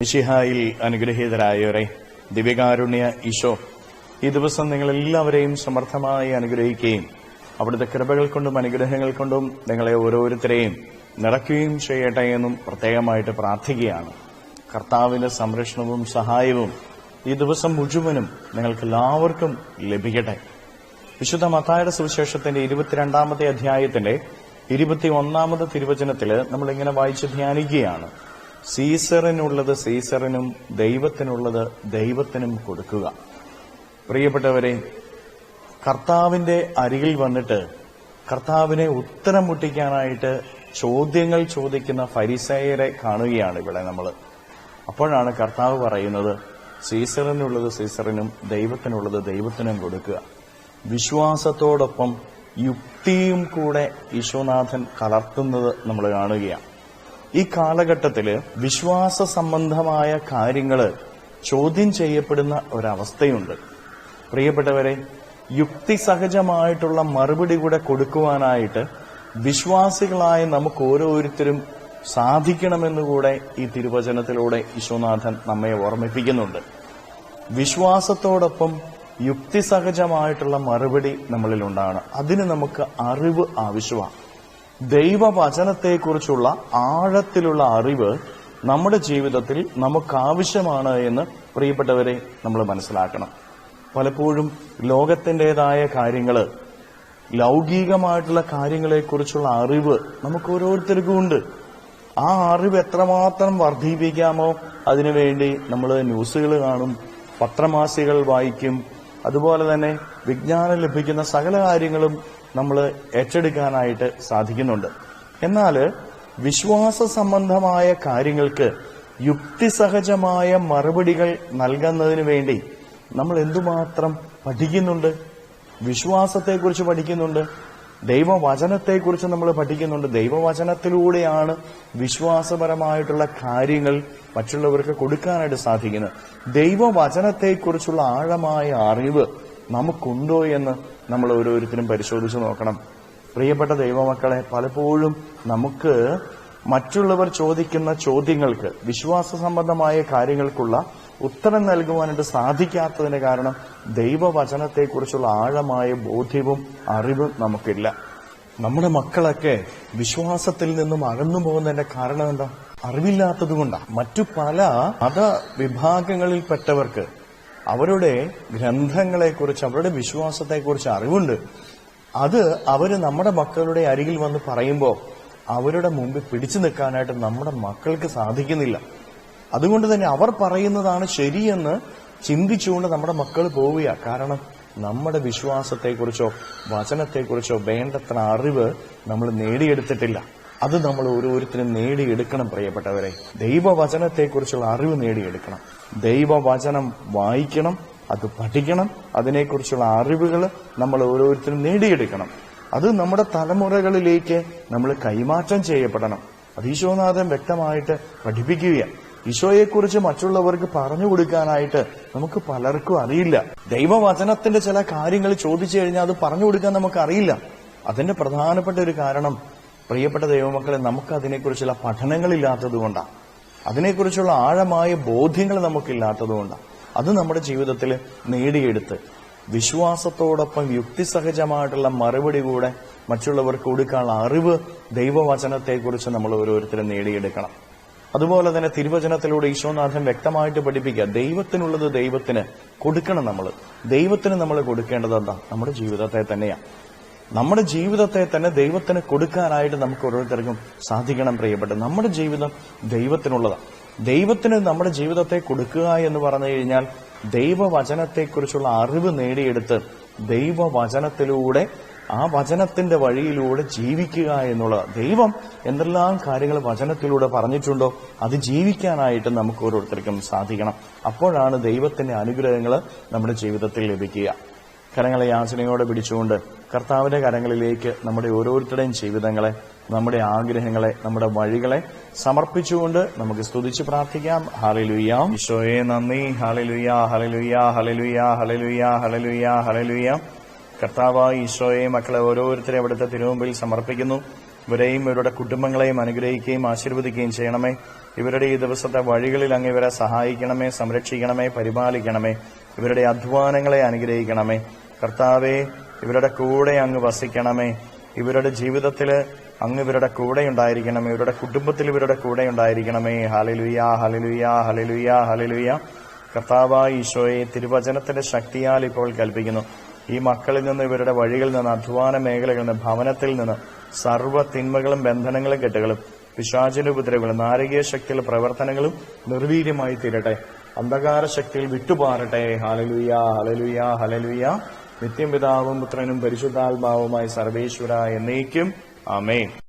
മിശിഹായിൽ അനുഗ്രഹീതരായവരെ, ദിവ്യകാരുണ്യ ഈശോ ഈ ദിവസം നിങ്ങളെല്ലാവരെയും സമർത്ഥമായി അനുഗ്രഹിക്കുകയും അവിടുത്തെ കൃപകൾ കൊണ്ടും അനുഗ്രഹങ്ങൾ കൊണ്ടും നിങ്ങളെ ഓരോരുത്തരെയും നിറയ്ക്കുകയും ചെയ്യട്ടെ എന്നും പ്രത്യേകമായിട്ട് പ്രാർത്ഥിക്കുകയാണ്. കർത്താവിന്റെ സംരക്ഷണവും സഹായവും ഈ ദിവസം മുഴുവനും നിങ്ങൾക്കെല്ലാവർക്കും ലഭിക്കട്ടെ. വിശുദ്ധ മത്തായിയുടെ സുവിശേഷത്തിന്റെ 22-ാമത്തെ അധ്യായത്തിന്റെ 21-ാമത് തിരുവചനത്തില് നമ്മളിങ്ങനെ വായിച്ച് ധ്യാനിക്കുകയാണ്. സീസറിനുള്ളത് സീസറിനും ദൈവത്തിനുള്ളത് ദൈവത്തിനും കൊടുക്കുക. പ്രിയപ്പെട്ടവരെ, കർത്താവിന്റെ അരികിൽ വന്നിട്ട് കർത്താവിനെ ഉത്തരം മുട്ടിക്കാനായിട്ട് ചോദ്യങ്ങൾ ചോദിക്കുന്ന ഫരിസേയരെ കാണുകയാണ് ഇവിടെ നമ്മൾ. അപ്പോഴാണ് കർത്താവ് പറയുന്നത്, സീസറിനുള്ളത് സീസറിനും ദൈവത്തിനുള്ളത് ദൈവത്തിനും കൊടുക്കുക. വിശ്വാസത്തോടൊപ്പം യുക്തിയും കൂടെ ഈശോനാഥൻ കലർത്തുന്നത് നമ്മൾ കാണുകയാണ്. ഈ കാലഘട്ടത്തില് വിശ്വാസ സംബന്ധമായ കാര്യങ്ങള് ചോദ്യം ചെയ്യപ്പെടുന്ന ഒരവസ്ഥയുണ്ട്. പ്രിയപ്പെട്ടവരെ, യുക്തിസഹജമായിട്ടുള്ള മറുപടി കൂടെ കൊടുക്കുവാനായിട്ട് വിശ്വാസികളായ നമുക്ക് ഓരോരുത്തരും സാധിക്കണമെന്നുകൂടെ ഈ തിരുവചനത്തിലൂടെ ഈശോനാഥൻ നമ്മെ ഓർമ്മിപ്പിക്കുന്നുണ്ട്. വിശ്വാസത്തോടൊപ്പം യുക്തിസഹജമായിട്ടുള്ള മറുപടി നമ്മളിൽ ഉണ്ടാകണം. അതിന് നമുക്ക് അറിവ് ആവശ്യമാണ്. ദൈവവചനത്തെക്കുറിച്ചുള്ള ആഴത്തിലുള്ള അറിവ് നമ്മുടെ ജീവിതത്തിൽ നമുക്കാവശ്യമാണ് എന്ന് പ്രിയപ്പെട്ടവരെ നമ്മൾ മനസ്സിലാക്കണം. പലപ്പോഴും ലോകത്തിൻ്റെതായ കാര്യങ്ങള്, ലൗകികമായിട്ടുള്ള കാര്യങ്ങളെക്കുറിച്ചുള്ള അറിവ് നമുക്ക് ഓരോരുത്തർക്കും ഉണ്ട്. ആ അറിവ് എത്രമാത്രം വർദ്ധിപ്പിക്കാമോ അതിനുവേണ്ടി നമ്മൾ ന്യൂസുകൾ കാണും, പത്രമാസികൾ വായിക്കും, അതുപോലെ തന്നെ വിജ്ഞാനം ലഭിക്കുന്ന സകല കാര്യങ്ങളും നമ്മൾ ഏറ്റെടുക്കാനായിട്ട് സാധിക്കുന്നുണ്ട്. എന്നാൽ വിശ്വാസ സംബന്ധമായ കാര്യങ്ങൾക്ക് യുക്തിസഹജമായ മറുപടികൾ നൽകുന്നതിന് വേണ്ടി നമ്മൾ എന്തുമാത്രം പഠിക്കുന്നുണ്ട്. വിശ്വാസത്തെക്കുറിച്ച് പഠിക്കുന്നുണ്ട്, ദൈവവചനത്തെക്കുറിച്ച് നമ്മൾ പഠിക്കുന്നുണ്ട്. ദൈവവചനത്തിലൂടെയാണ് വിശ്വാസപരമായിട്ടുള്ള കാര്യങ്ങൾ മറ്റുള്ളവർക്ക് കൊടുക്കാനായിട്ട് സാധിക്കുന്നത്. ദൈവവചനത്തെക്കുറിച്ചുള്ള ആഴമായ അറിവ് നമുക്കുണ്ടോ എന്ന് നമ്മൾ ഓരോരുത്തരും പരിശോധിച്ച് നോക്കണം. പ്രിയപ്പെട്ട ദൈവമക്കളെ, പലപ്പോഴും നമുക്ക് മറ്റുള്ളവർ ചോദിക്കുന്ന ചോദ്യങ്ങൾക്ക്, വിശ്വാസ സംബന്ധമായ കാര്യങ്ങൾക്കുള്ള ഉത്തരം നൽകുവാനായിട്ട് സാധിക്കാത്തതിന് കാരണം ദൈവവചനത്തെക്കുറിച്ചുള്ള ആഴമായ ബോധ്യവും അറിവും നമുക്കില്ല. നമ്മുടെ മക്കളൊക്കെ വിശ്വാസത്തിൽ നിന്നും അകന്നു പോകുന്നതിന്റെ കാരണം എന്താ? അറിവില്ലാത്തതുകൊണ്ടാണ്. മറ്റു പല മതവിഭാഗങ്ങളിൽപ്പെട്ടവർക്ക് അവരുടെ ഗ്രന്ഥങ്ങളെക്കുറിച്ച്, അവരുടെ വിശ്വാസത്തെക്കുറിച്ച് അറിവുണ്ട്. അത് അവര് നമ്മുടെ മക്കളുടെ അരികിൽ വന്ന് പറയുമ്പോൾ അവരുടെ മുമ്പിൽ പിടിച്ചു നിൽക്കാനായിട്ട് നമ്മുടെ മക്കൾക്ക് സാധിക്കുന്നില്ല. അതുകൊണ്ട് തന്നെ അവർ പറയുന്നതാണ് ശരിയെന്ന് ചിന്തിച്ചുകൊണ്ട് നമ്മുടെ മക്കൾ പോവുക. കാരണം നമ്മുടെ വിശ്വാസത്തെക്കുറിച്ചോ വചനത്തെക്കുറിച്ചോ വേണ്ടത്ര അറിവ് നമ്മൾ നേടിയെടുത്തിട്ടില്ല. അത് നമ്മൾ ഓരോരുത്തരും നേടിയെടുക്കണം. പ്രിയപ്പെട്ടവരെ, ദൈവവചനത്തെക്കുറിച്ചുള്ള അറിവ് നേടിയെടുക്കണം. ദൈവവചനം വായിക്കണം, അത് പഠിക്കണം, അതിനെക്കുറിച്ചുള്ള അറിവുകൾ നമ്മൾ ഓരോരുത്തരും നേടിയെടുക്കണം. അത് നമ്മുടെ തലമുറകളിലേക്ക് നമ്മൾ കൈമാറ്റം ചെയ്യപ്പെടണം. അത് ഈശോനാഥൻ വ്യക്തമായിട്ട് പഠിപ്പിക്കുകയാണ്. ഈശോയെക്കുറിച്ച് മറ്റുള്ളവർക്ക് പറഞ്ഞു കൊടുക്കാനായിട്ട് നമുക്ക് പലർക്കും അറിയില്ല. ദൈവവചനത്തിന്റെ ചില കാര്യങ്ങൾ ചോദിച്ചു കഴിഞ്ഞാൽ അത് പറഞ്ഞു കൊടുക്കാൻ നമുക്ക് അറിയില്ല. അതിന്റെ പ്രധാനപ്പെട്ട ഒരു കാരണം, പ്രിയപ്പെട്ട ദൈവമക്കളെ, നമുക്ക് അതിനെക്കുറിച്ചുള്ള പഠനങ്ങളില്ലാത്തതുകൊണ്ടാണ്. അതിനെക്കുറിച്ചുള്ള ആഴമായ ബോധ്യങ്ങൾ നമുക്കില്ലാത്തതുകൊണ്ടാണ്. അത് നമ്മുടെ ജീവിതത്തിൽ നേടിയെടുത്ത് വിശ്വാസത്തോടൊപ്പം യുക്തിസഹജമായിട്ടുള്ള മറുപടി കൂടെ മറ്റുള്ളവർക്ക് കൊടുക്കാനുള്ള അറിവ് ദൈവവചനത്തെക്കുറിച്ച് നമ്മൾ ഓരോരുത്തരും നേടിയെടുക്കണം. അതുപോലെ തന്നെ തിരുവചനത്തിലൂടെ ഈശോനാഥൻ വ്യക്തമായിട്ട് പഠിപ്പിക്കുക, ദൈവത്തിനുള്ളത് ദൈവത്തിന് കൊടുക്കണം. നമ്മൾ ദൈവത്തിന് നമ്മൾ കൊടുക്കേണ്ടത് എന്താ? നമ്മുടെ ജീവിതത്തെ തന്നെയാണ്. നമ്മുടെ ജീവിതത്തെ തന്നെ ദൈവത്തിന് കൊടുക്കാനായിട്ട് നമുക്ക് ഓരോരുത്തർക്കും സാധിക്കണം. പ്രിയപ്പെട്ട, നമ്മുടെ ജീവിതം ദൈവത്തിനുള്ളതാണ്. ദൈവത്തിന് നമ്മുടെ ജീവിതത്തെ കൊടുക്കുക എന്ന് പറഞ്ഞു കഴിഞ്ഞാൽ ദൈവവചനത്തെക്കുറിച്ചുള്ള അറിവ് നേടിയെടുത്ത് ദൈവവചനത്തിലൂടെ, ആ വചനത്തിന്റെ വഴിയിലൂടെ ജീവിക്കുക എന്നുള്ളത്. ദൈവം എന്തെല്ലാം കാര്യങ്ങൾ വചനത്തിലൂടെ പറഞ്ഞിട്ടുണ്ടോ അത് ജീവിക്കാനായിട്ട് നമുക്ക് ഓരോരുത്തർക്കും സാധിക്കണം. അപ്പോഴാണ് ദൈവത്തിന്റെ അനുഗ്രഹങ്ങൾ നമ്മുടെ ജീവിതത്തിൽ ലഭിക്കുക. കരങ്ങളെ യാചനയോടെ പിടിച്ചുകൊണ്ട് കർത്താവിന്റെ കരങ്ങളിലേക്ക് നമ്മുടെ ഓരോരുത്തരുടെയും ജീവിതങ്ങളെ, നമ്മുടെ ആഗ്രഹങ്ങളെ, നമ്മുടെ വഴികളെ സമർപ്പിച്ചുകൊണ്ട് നമുക്ക് സ്തുതിച്ച് പ്രാർത്ഥിക്കാം. ഹല്ലേലൂയ. ഈശോയെ നന്ദി. ഹല്ലേലൂയ, ഹല്ലേലൂയ, ഹല്ലേലൂയ, ഹല്ലേലൂയ, ഹല്ലേലൂയ, ഹല്ലേലൂയ. കർത്താവായ ഈശോയെ, മക്കളെ ഓരോരുത്തരെ അവിടുത്തെ തിരുമുമ്പിൽ സമർപ്പിക്കുന്നു. ഇവരെയും ഇവരുടെ കുടുംബങ്ങളെയും അനുഗ്രഹിക്കുകയും ആശീർവദിക്കുകയും ചെയ്യണമേ. ഇവരുടെ ഈ ദിവസത്തെ വഴികളിൽ അങ്ങ് ഇവരെ സഹായിക്കണമേ, സംരക്ഷിക്കണമേ, പരിപാലിക്കണമേ. ഇവരുടെ അധ്വാനങ്ങളെ അനുഗ്രഹിക്കണമേ കർത്താവേ. ഇവരുടെ കൂടെ അങ്ങ് വസിക്കണമേ. ഇവരുടെ ജീവിതത്തില് അങ്ങ് ഇവരുടെ കൂടെ ഉണ്ടായിരിക്കണമേ. ഇവരുടെ കുടുംബത്തിൽ ഇവരുടെ കൂടെ ഉണ്ടായിരിക്കണമേ. ഹല്ലേലൂയ, ഹല്ലേലൂയ, ഹല്ലേലൂയ, ഹല്ലേലൂയ. കർത്താവായ ഈശോയെ, തിരുവചനത്തിന്റെ ശക്തിയാൽ ഇപ്പോൾ കൽപ്പിക്കുന്നു, ഈ മക്കളിൽ നിന്ന്, ഇവരുടെ വഴികളിൽ നിന്ന്, അധ്വാന മേഖലകളിൽ നിന്ന്, ഭവനത്തിൽ നിന്ന് സർവ്വ തിന്മകളും ബന്ധനങ്ങളും കെട്ടുകളും പിശാചിന്റെ ഉപദ്രവങ്ങളും നാരകീയ ശക്തിയുള്ള പ്രവർത്തനങ്ങളും നിർവീര്യമായി തീരട്ടെ. അന്ധകാര ശക്തിയിൽ വിട്ടുപാറട്ടെ. ഹല്ലേലൂയ, ഹല്ലേലൂയ, ഹല്ലേലൂയ. നിത്യം പിതാവും പുത്രനും പരിശുദ്ധാത്മാവുമായി സർവേശ്വര എന്നേക്കും ആമേൻ.